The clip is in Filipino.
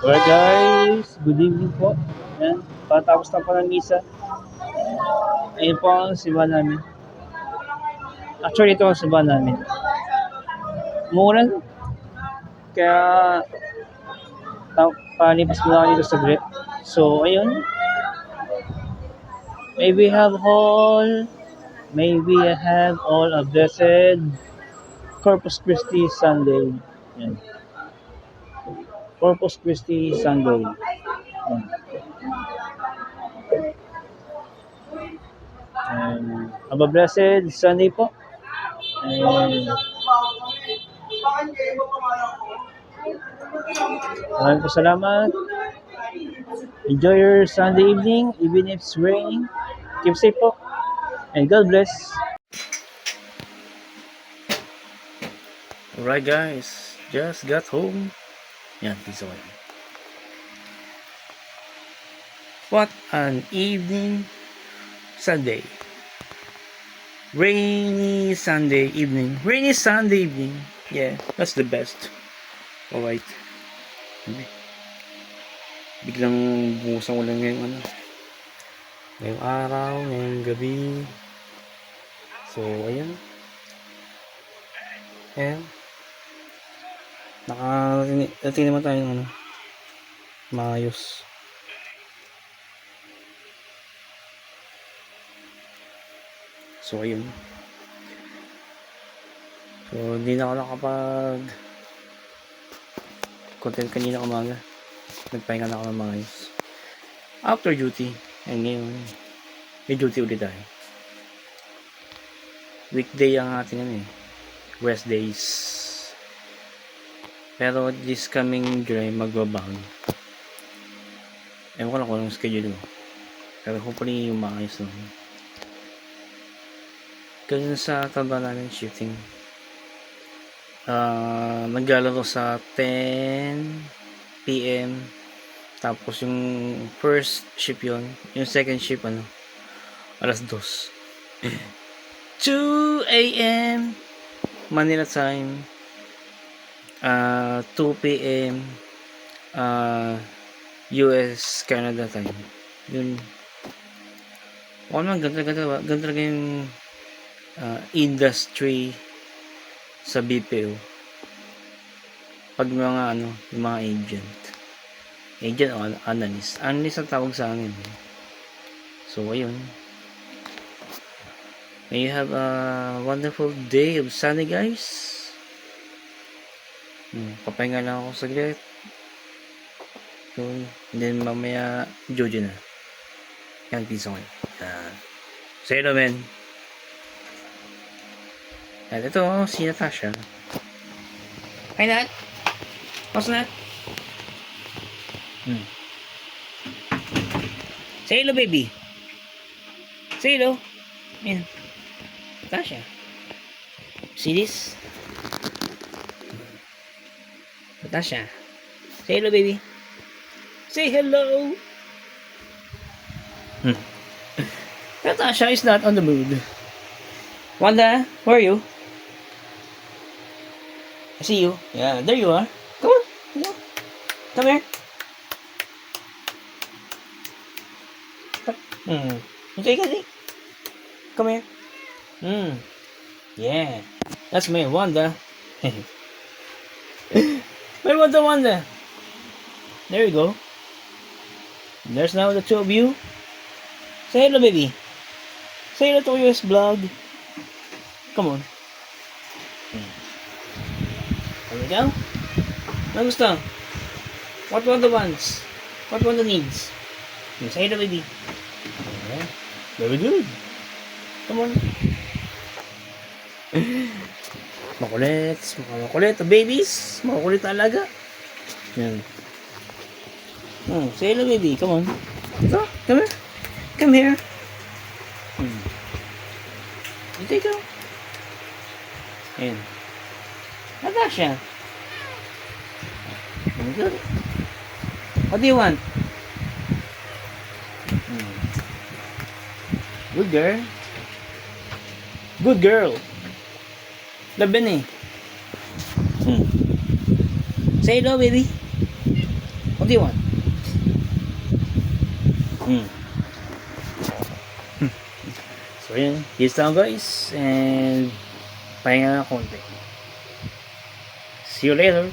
Alright guys, good evening po. Yan, patapos na po ng misa. Ayun po ang simbahan namin. Actually, ito ang simbahan namin. Umuulan, kaya palipas muna ako dito saglit. So, ayun. May we have all a blessed Corpus Christi Sunday. Yan. Corpus Christi Sunday. Yan. Have a blessed Sunday po. And maraming po salamat. Enjoy your Sunday evening, even if it's raining. Keep safe po. And God bless. Alright guys, just got home. Yan, peace away. What an evening Sunday. Rainy Sunday evening. Rainy Sunday evening. Yeah, that's the best. Alright. Biglang bumusang ulan ngayong ngayong araw, ngayong gabi. So, ayan. Ayan. Nakatingin naman tayo ng maayos. So, ayun. So, hindi na ako nakapag content kanina umaga. Nagpahinga na ako ng maayos. After duty. Ay, ngayon. May duty ulit tayo. Weekday ang ating rest days. Pero this coming July, magbabang. Ewan ko lang kung anong schedule mo. Pero hopefully yung maayos lang. Kasi sa tanda namin shifting, naglalaro sa 10 PM, tapos yung first shift yun, yung second shift alas 2 2 AM Manila time, 2 PM US Canada time. Yun, ganda yung industry sa BPO pag mga yung mga agent o analyst ang tawag sa amin. So ayun, may you have a wonderful day of Sunday guys. Papahinga lang ako saglit. So then mamaya Jojo na yan, peace on. Say hello man. At ito, si Natasha. Hi, Nat. How's Nat? Say hello, baby. Say hello. Ayan. Natasha. See this? Natasha. Say hello, baby. Say hello. Natasha is not on the mood. Wanda, where are you? I see you. Yeah, there you are. Come on. Come here. Okay, kasi. Come here. Yeah. That's my Wanda. My Wanda. There you go. There's now the two of you. Say hello, baby. Say hello to US vlog. Come on. There we go. Ano gusto? What Wanda wants? What Wanda needs? Say hello, baby. Okay. Very good. Come on. Makulit. Babies. Makulit talaga. Yan. Say hello, baby. Come on. Go. Come here. Come here. Dito ikaw. Ayan. Natasha. Good. What do you want? Good girl. Good girl. Laban eh. Say hello, baby. What do 21. So yun, peace down guys, and pahinga na konti. See you later.